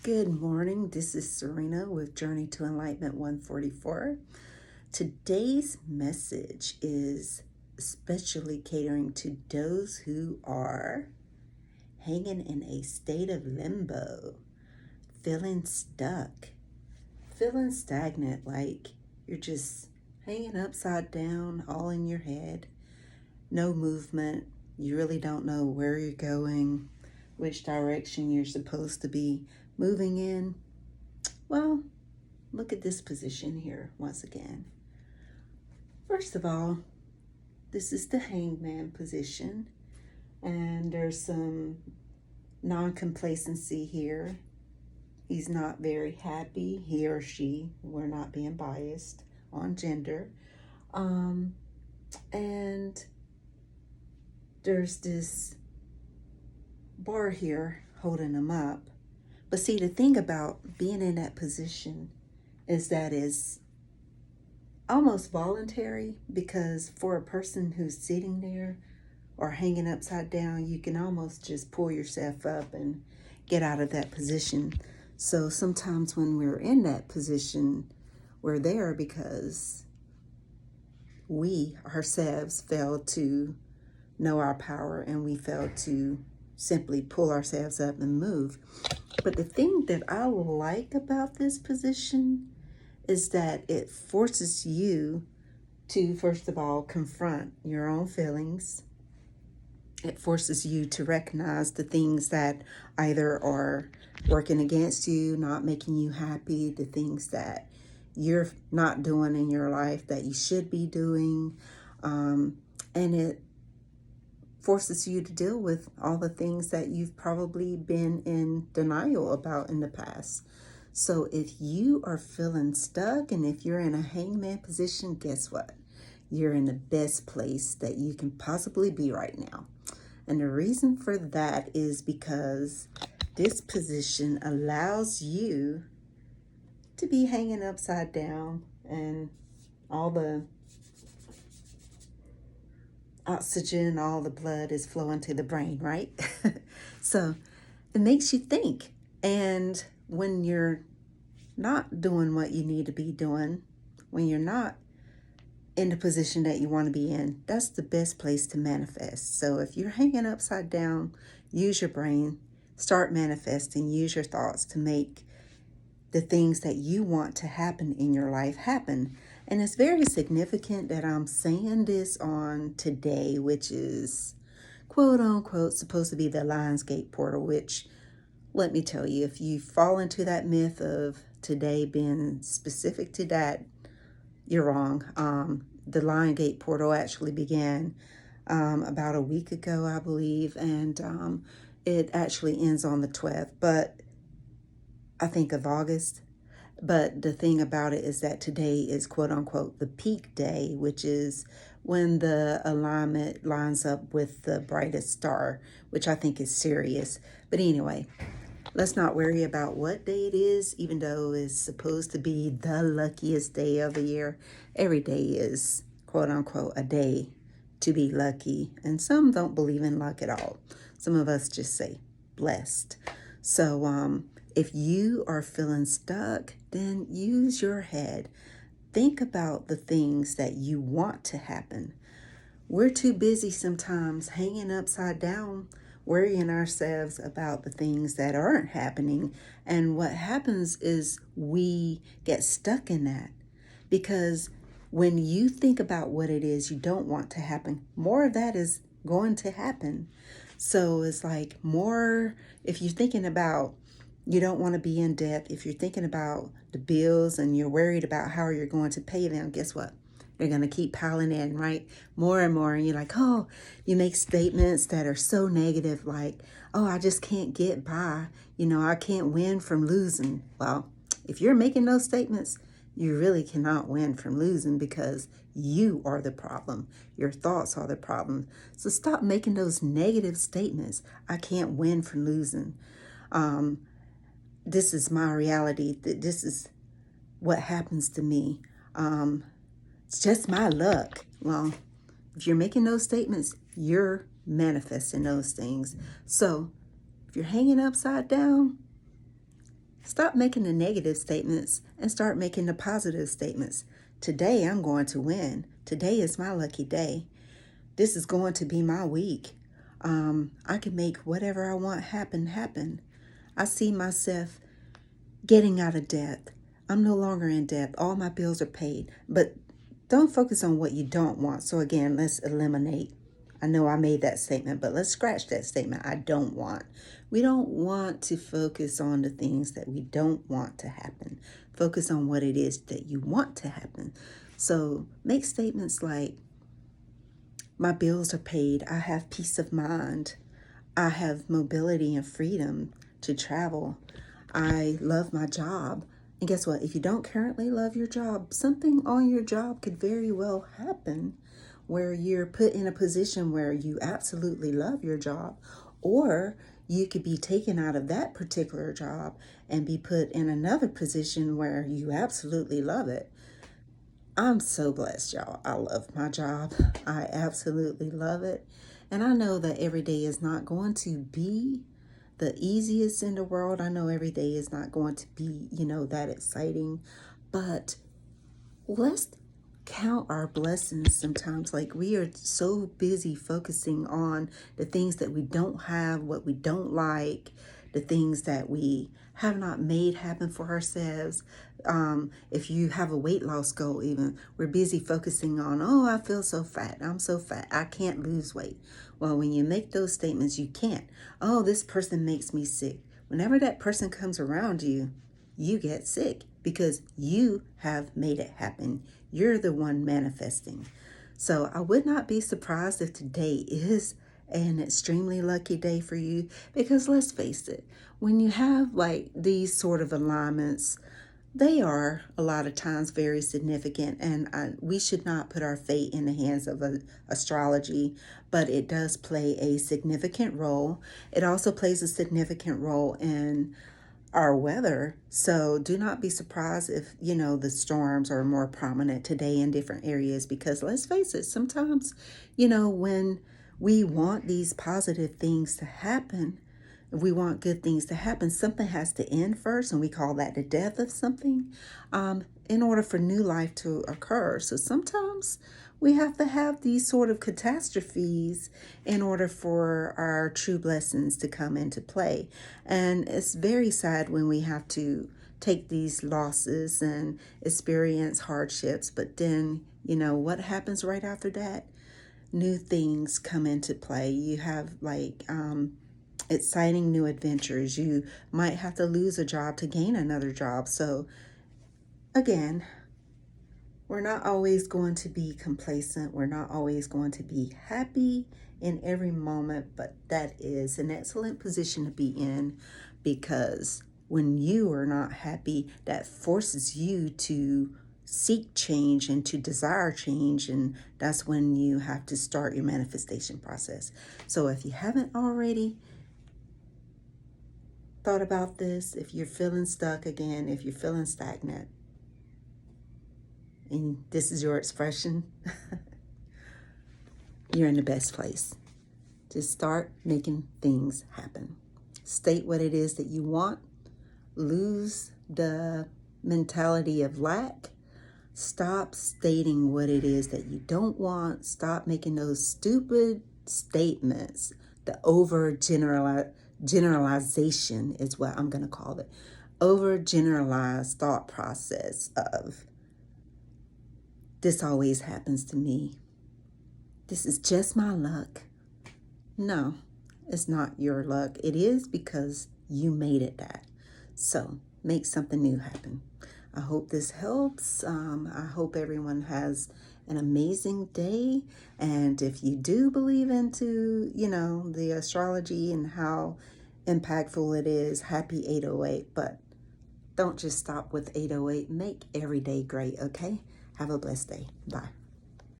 Good morning. This is Serena with Journey to Enlightenment 144. Today's message is especially catering to those who are hanging in a state of limbo, feeling stuck, feeling stagnant, like you're just hanging upside down, all in your head, no movement. You really don't know where you're going, which direction you're supposed to be moving in. Well, look at this position here once again. First of all, this is the hangman position, and there's some non-complacency here. He's not very happy, he or she. We're not being biased on gender. And there's this bar here holding him up. But see, the thing about being in that position is that it's almost voluntary, because for a person who's sitting there or hanging upside down, you can almost just pull yourself up and get out of that position. So sometimes when we're in that position, we're there because we ourselves fail to know our power, and we fail to simply pull ourselves up and move. But the thing that I like about this position is that it forces you to, first of all, confront your own feelings. It forces you to recognize the things that either are working against you, not making you happy, the things that you're not doing in your life that you should be doing. And it forces you to deal with all the things that you've probably been in denial about in the past. So if you are feeling stuck and if you're in a hangman position, guess what? You're in the best place that you can possibly be right now. And the reason for that is because this position allows you to be hanging upside down, and all the oxygen, all the blood is flowing to the brain, right? So it makes you think. And when you're not doing what you need to be doing, when you're not in the position that you want to be in, that's the best place to manifest. So if you're hanging upside down, use your brain, start manifesting, use your thoughts to make the things that you want to happen in your life happen. And it's very significant that I'm saying this on today, which is quote unquote supposed to be the Lionsgate portal, which, let me tell you, if you fall into that myth of today being specific to that, you're wrong. The Lionsgate portal actually began about a week ago, I believe, and it actually ends on the 12th, but I think of August. But the thing about it is that today is quote unquote the peak day, which is when the alignment lines up with the brightest star, which I think is Sirius. But anyway, let's not worry about what day it is, even though it's supposed to be the luckiest day of the year. Every day is quote unquote a day to be lucky. And some don't believe in luck at all. Some of us just say blessed. So if you are feeling stuck, then use your head. Think about the things that you want to happen. We're too busy sometimes hanging upside down, worrying ourselves about the things that aren't happening. And what happens is we get stuck in that, because when you think about what it is you don't want to happen, more of that is going to happen. So it's like more, if you're thinking about you don't want to be in debt, if you're thinking about the bills and you're worried about how you're going to pay them, guess what? They're going to keep piling in, right? More and more. And you're like, oh, you make statements that are so negative, like, oh, I just can't get by. I can't win from losing. Well, if you're making those statements, you really cannot win from losing, because you are the problem. Your thoughts are the problem. So stop making those negative statements. I can't win from losing. This is my reality. This is what happens to me. It's just my luck. Well, if you're making those statements, you're manifesting those things. So if you're hanging upside down, Stop making the negative statements and start making the positive statements. Today I'm going to win. Today is my lucky day. This is going to be my week. I can make whatever I want happen. I see myself getting out of debt. I'm no longer in debt. All my bills are paid. But don't focus on what you don't want. So again, let's eliminate. I know I made that statement, but let's scratch that statement. I don't want. We don't want to focus on the things that we don't want to happen. Focus on what it is that you want to happen. So make statements like, my bills are paid. I have peace of mind. I have mobility and freedom to travel. I love my job. And guess what? If you don't currently love your job, something on your job could very well happen where you're put in a position where you absolutely love your job, or you could be taken out of that particular job and be put in another position where you absolutely love it. I'm so blessed, y'all. I love my job. I absolutely love it. And I know that every day is not going to be the easiest in the world. I know every day is not going to be, that exciting. But let's count our blessings sometimes. Like, we are so busy focusing on the things that we don't have, what we don't like, the things that we have not made happen for ourselves. If you have a weight loss goal, even, we're busy focusing on, oh, I feel so fat. I'm so fat. I can't lose weight. Well, when you make those statements, you can't. Oh, this person makes me sick. Whenever that person comes around you, you get sick because you have made it happen. You're the one manifesting. So I would not be surprised if today is an extremely lucky day for you, because let's face it, when you have like these sort of alignments, they are a lot of times very significant, and we should not put our fate in the hands of astrology, but it does play a significant role. It also plays a significant role in our weather. So do not be surprised if, the storms are more prominent today in different areas, because let's face it, sometimes, when we want these positive things to happen, if we want good things to happen, something has to end first, and we call that the death of something, in order for new life to occur. So sometimes we have to have these sort of catastrophes in order for our true blessings to come into play. And it's very sad when we have to take these losses and experience hardships, but then, what happens right after that? New things come into play. You have exciting new adventures. You might have to lose a job to gain another job. So again, we're not always going to be complacent. We're not always going to be happy in every moment, but that is an excellent position to be in, because when you are not happy, that forces you to seek change and to desire change, and that's when you have to start your manifestation process. So if you haven't already thought about this, if you're feeling stuck again, if you're feeling stagnant, and this is your expression, you're in the best place. Just start making things happen. State what it is that you want. Lose the mentality of lack. Stop stating what it is that you don't want. Stop making those stupid statements. The generalization is what I'm going to call it. Overgeneralized thought process of, this always happens to me. This is just my luck. No, it's not your luck. It is because you made it that. So make something new happen. I hope this helps. I hope everyone has an amazing day. And if you do believe into, the astrology and how impactful it is, happy 808. But don't just stop with 808. Make every day great, okay? Have a blessed day. Bye.